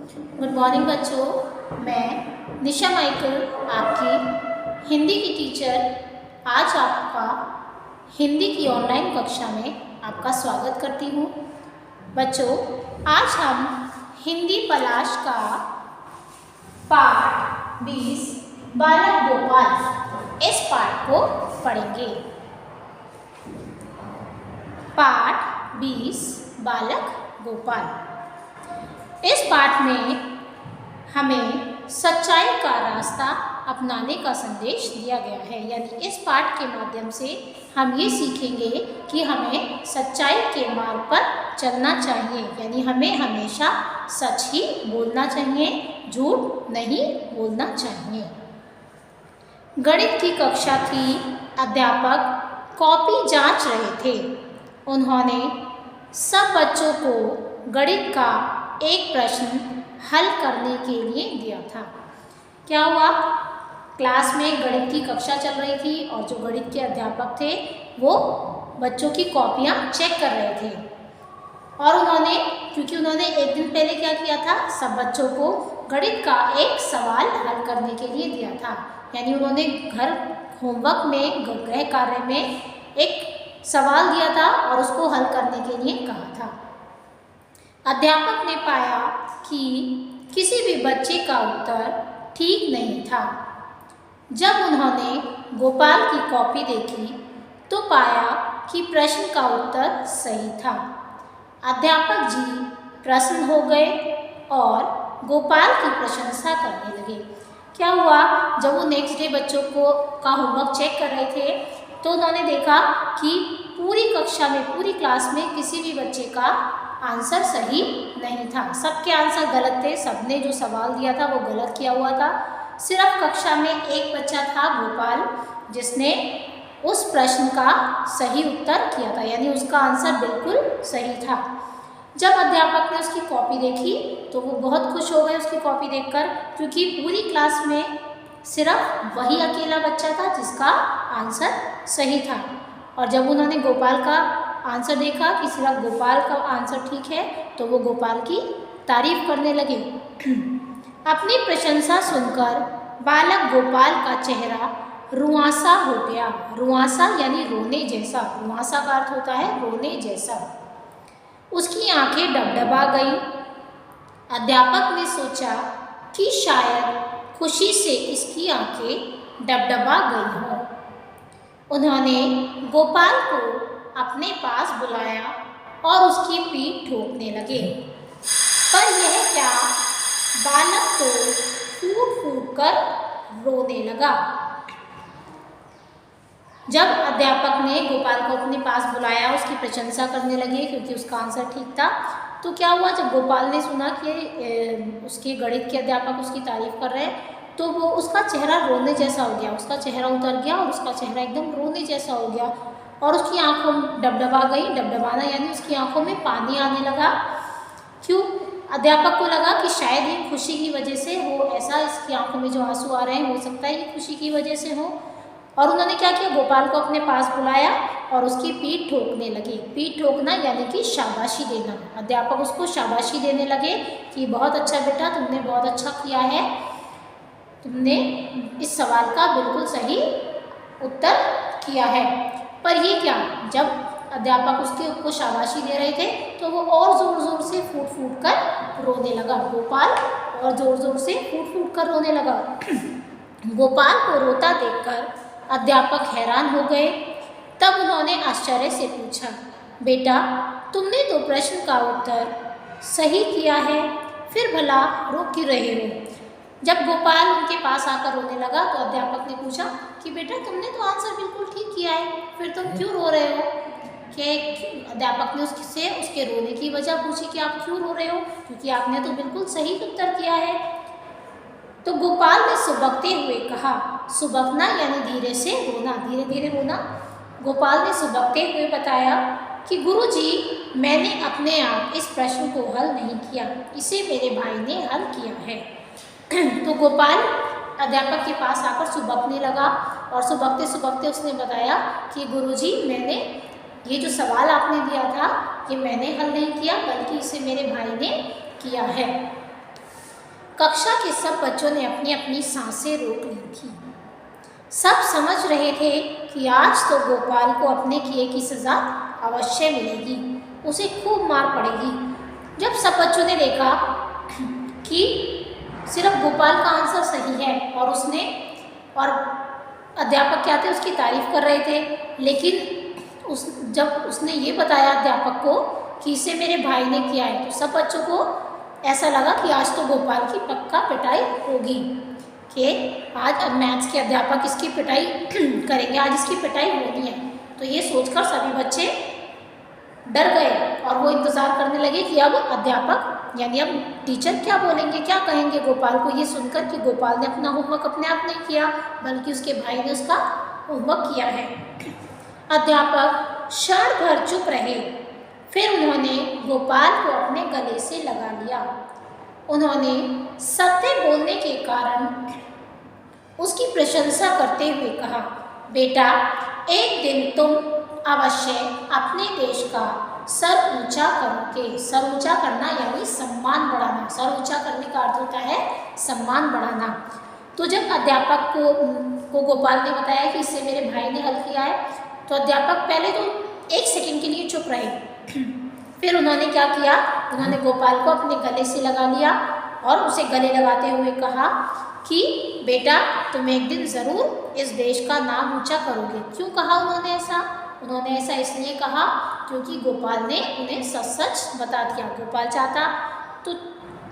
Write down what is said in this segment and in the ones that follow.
Good morning बच्चों, मैं निशा Michael आपकी हिंदी की टीचर आज आपका हिंदी की ऑनलाइन कक्षा में आपका स्वागत करती हूँ। बच्चों, आज हम हिंदी पलाश का पाठ 20 बालक गोपाल इस पाठ को पढ़ेंगे। पाठ 20 बालक गोपाल। इस पाठ में हमें सच्चाई का रास्ता अपनाने का संदेश दिया गया है। यानी इस पाठ के माध्यम से हम ये सीखेंगे कि हमें सच्चाई के मार्ग पर चलना चाहिए। यानी हमें हमेशा सच ही बोलना चाहिए, झूठ नहीं बोलना चाहिए। गणित की कक्षा थी। अध्यापक कॉपी जांच रहे थे। उन्होंने सब बच्चों को गणित का एक प्रश्न हल करने के लिए दिया था। क्या हुआ? क्लास में गणित की कक्षा चल रही थी और जो गणित के अध्यापक थे वो बच्चों की कॉपियां चेक कर रहे थे। और क्योंकि उन्होंने एक दिन पहले क्या किया था, सब बच्चों को गणित का एक सवाल हल करने के लिए दिया था। यानी उन्होंने घर होमवर्क में, गृह कार्य में एक सवाल दिया था और उसको हल करने के लिए कहा था। अध्यापक ने पाया कि किसी भी बच्चे का उत्तर ठीक नहीं था। जब उन्होंने गोपाल की कॉपी देखी तो पाया कि प्रश्न का उत्तर सही था। अध्यापक जी प्रसन्न हो गए और गोपाल की प्रशंसा करने लगे। क्या हुआ? जब वो नेक्स्ट डे बच्चों का होमवर्क चेक कर रहे थे तो उन्होंने देखा कि पूरी कक्षा में, पूरी क्लास में किसी भी बच्चे का आंसर सही नहीं था। सबके आंसर गलत थे। सबने जो सवाल दिया था वो गलत किया हुआ था। सिर्फ कक्षा में एक बच्चा था, गोपाल, जिसने उस प्रश्न का सही उत्तर किया था। यानी उसका आंसर बिल्कुल सही था। जब अध्यापक ने उसकी कॉपी देखी तो वो बहुत खुश हो गए उसकी कॉपी देखकर, क्योंकि पूरी क्लास में सिर्फ वही अकेला बच्चा था जिसका आंसर सही था। और जब उन्होंने गोपाल का आंसर देखा कि सिर्फ गोपाल का आंसर ठीक है तो वो गोपाल की तारीफ करने लगे। अपनी प्रशंसा सुनकर बालक गोपाल का चेहरा रुआंसा हो गया। रुआंसा यानी रोने जैसा। रुआंसा का अर्थ होता है रोने जैसा। उसकी आंखें डबडबा गईं। अध्यापक ने सोचा कि शायद खुशी से इसकी आंखें डबडबा गई हों। उन्होंने गोपाल को अपने पास बुलाया और उसकी पीठ ठोकने लगे। पर यह क्या, बालक तो फूट फूट कर रोने लगा। जब अध्यापक ने गोपाल को अपने पास बुलाया, उसकी प्रशंसा करने लगे क्योंकि उसका आंसर ठीक था, तो क्या हुआ? जब गोपाल ने सुना कि उसके गणित के अध्यापक उसकी तारीफ कर रहे हैं तो वो उसका चेहरा रोने जैसा हो गया। उसका चेहरा उतर गया और उसका चेहरा एकदम रोने जैसा हो गया और उसकी आंखों डबडबा गई। डबडबाना यानी उसकी आंखों में पानी आने लगा। क्यों? अध्यापक को लगा कि शायद ये खुशी की वजह से हो, ऐसा इसकी आंखों में जो आंसू आ रहे हैं हो सकता है ये खुशी की वजह से हो। और उन्होंने क्या किया? गोपाल को अपने पास बुलाया और उसकी पीठ ठोकने लगे। पीठ ठोकना यानी कि शाबाशी देना। अध्यापक उसको शाबाशी देने लगे कि बहुत अच्छा बेटा, तुमने बहुत अच्छा किया है, तुमने इस सवाल का बिल्कुल सही उत्तर किया है। पर ये क्या, जब अध्यापक उसको शाबाशी दे रहे थे तो वो और ज़ोर ज़ोर से फूट फूट कर रोने लगा। गोपाल और ज़ोर ज़ोर से फूट फूट कर रोने लगा। गोपाल को रोता देखकर अध्यापक हैरान हो गए। तब उन्होंने आश्चर्य से पूछा, बेटा, तुमने तो प्रश्न का उत्तर सही किया है, फिर भला रो क्यों रहे हो? जब गोपाल उनके पास आकर रोने लगा तो अध्यापक ने पूछा कि बेटा, तुमने तो आंसर बिल्कुल ठीक किया है, फिर तुम क्यों रो रहे हो? कि अध्यापक ने उससे उसके रोने की वजह पूछी कि आप क्यों रो रहे हो, क्योंकि आपने तो बिल्कुल सही उत्तर किया है। तो गोपाल ने सुबकते हुए कहा, सुबकना यानी धीरे से रोना, धीरे धीरे रोना। गोपाल ने सुबकते हुए बताया कि गुरुजी, मैंने अपने आप इस प्रश्न को हल नहीं किया, इसे मेरे भाई ने हल किया है। तो गोपाल अध्यापक के पास आकर सुबकने लगा और सुबकते सुबकते उसने बताया कि गुरुजी, मैंने ये जो सवाल आपने दिया था ये मैंने हल नहीं किया, बल्कि इसे मेरे भाई ने किया है। कक्षा के सब बच्चों ने अपनी अपनी सांसें रोक ली थी। सब समझ रहे थे कि आज तो गोपाल को अपने किए की सज़ा अवश्य मिलेगी, उसे खूब मार पड़ेगी। जब सब बच्चों ने देखा कि सिर्फ गोपाल का आंसर सही है और अध्यापक क्या थे, उसकी तारीफ कर रहे थे, लेकिन जब उसने ये बताया अध्यापक को कि इसे मेरे भाई ने किया है, तो सब बच्चों को ऐसा लगा कि आज तो गोपाल की पक्का पिटाई होगी, कि आज मैथ्स के अध्यापक इसकी पिटाई करेंगे, आज इसकी पिटाई होनी है। तो ये सोचकर सभी बच्चे डर गए और वो इंतज़ार करने लगे कि अब अध्यापक यानी अब टीचर क्या बोलेंगे, क्या कहेंगे गोपाल को, ये सुनकर कि गोपाल ने अपना होमवर्क अपने आप नहीं किया, बल्कि उसके भाई ने उसका होमवर्क किया है। अध्यापक क्षण भर चुप रहे, फिर उन्होंने गोपाल को अपने गले से लगा लिया। उन्होंने सत्य बोलने के कारण उसकी प्रशंसा करते हुए कहा, बेटा, एक दिन तुम अवश्य अपने देश का सर ऊंचा करोगे। सर ऊंचा करना यानी सम्मान बढ़ाना। सर ऊंचा करने का अर्थ होता है सम्मान बढ़ाना। तो जब अध्यापक को गोपाल ने बताया कि इससे मेरे भाई ने हल किया है, तो अध्यापक पहले तो 1 सेकंड के लिए चुप रहे। फिर उन्होंने क्या किया, उन्होंने गोपाल को अपने गले से लगा लिया और उसे गले लगाते हुए कहा कि बेटा, तुम एक दिन ज़रूर इस देश का नाम ऊंचा करोगे। क्यों कहा उन्होंने ऐसा? उन्होंने ऐसा इसलिए कहा क्योंकि गोपाल ने उन्हें सच सच बता दिया। गोपाल चाहता तो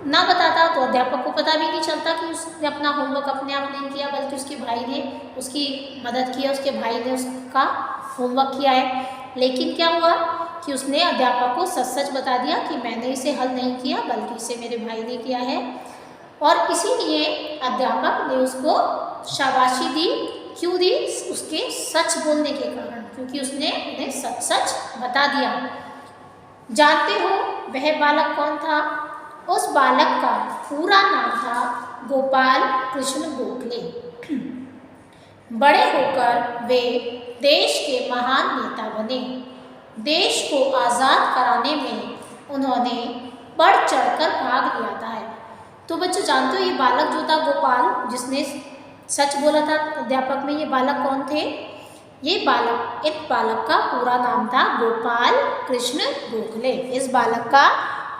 ना बताता तो अध्यापक को पता भी नहीं चलता कि उसने अपना होमवर्क अपने आप नहीं किया, बल्कि उसके भाई ने उसकी मदद की, उसके भाई ने उसका होमवर्क किया है। लेकिन क्या हुआ कि उसने अध्यापक को सच सच बता दिया कि मैंने इसे हल नहीं किया, बल्कि इसे मेरे भाई ने किया है। और इसीलिए अध्यापक ने उसको शाबाशी दी। क्यों दी? उसके सच बोलने के कारण, क्योंकि उसने उन्हें सच सच बता दिया। जानते हो वह बालक कौन था? उस बालक का पूरा नाम था गोपाल कृष्ण गोखले। बड़े होकर वे देश के महान नेता बने। देश को आज़ाद कराने में उन्होंने बढ़ चढ़कर भाग लिया है। तो बच्चों, जानते हो ये बालक जो था गोपाल, जिसने सच बोला था अध्यापक में, ये बालक कौन थे? इस बालक का पूरा नाम था गोपाल कृष्ण गोखले। इस बालक का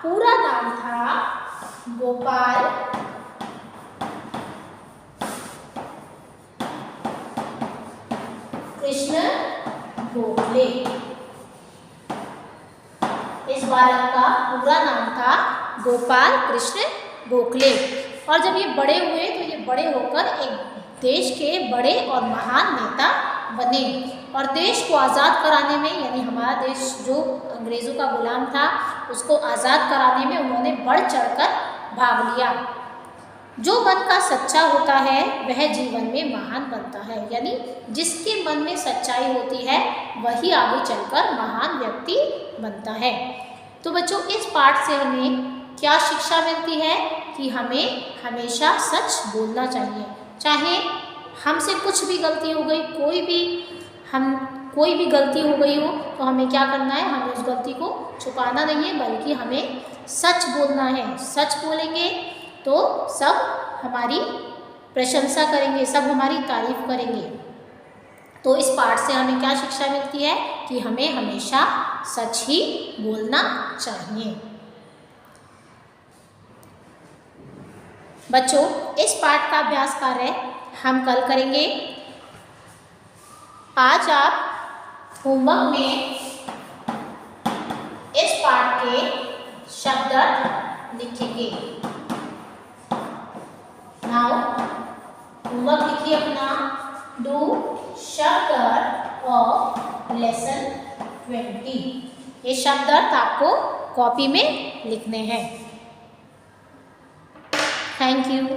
पूरा नाम था गोपाल कृष्ण गोखले। इस बालक का पूरा नाम था गोपाल कृष्ण गोखले। और जब ये बड़े हुए तो ये बड़े होकर एक देश के बड़े और महान नेता बने। और देश को आज़ाद कराने में, यानी हमारा देश जो अंग्रेज़ों का गुलाम था, उसको आज़ाद कराने में उन्होंने बढ़ चढ़कर भाग लिया। जो मन का सच्चा होता है वह जीवन में महान बनता है। यानी जिसके मन में सच्चाई होती है वही आगे चलकर महान व्यक्ति बनता है। तो बच्चों, इस पाठ से हमें क्या शिक्षा मिलती है कि हमें हमेशा सच बोलना चाहिए। चाहे हमसे कुछ भी गलती हो गई, कोई भी गलती हो गई हो, तो हमें क्या करना है? हमें उस गलती को छुपाना नहीं है, बल्कि हमें सच बोलना है। सच बोलेंगे तो सब हमारी प्रशंसा करेंगे, सब हमारी तारीफ करेंगे। तो इस पाठ से हमें क्या शिक्षा मिलती है कि हमें हमेशा सच ही बोलना चाहिए। बच्चों, इस पाठ का अभ्यास कार्य हम कल करेंगे। आज आप होमवर्क में इस पाठ के शब्द लिखेंगे। नाउ होमवर्क लिखिए अपना। डू शब्द ऑफ लेसन 20। ये शब्द आपको कॉपी में लिखने हैं। Thank you.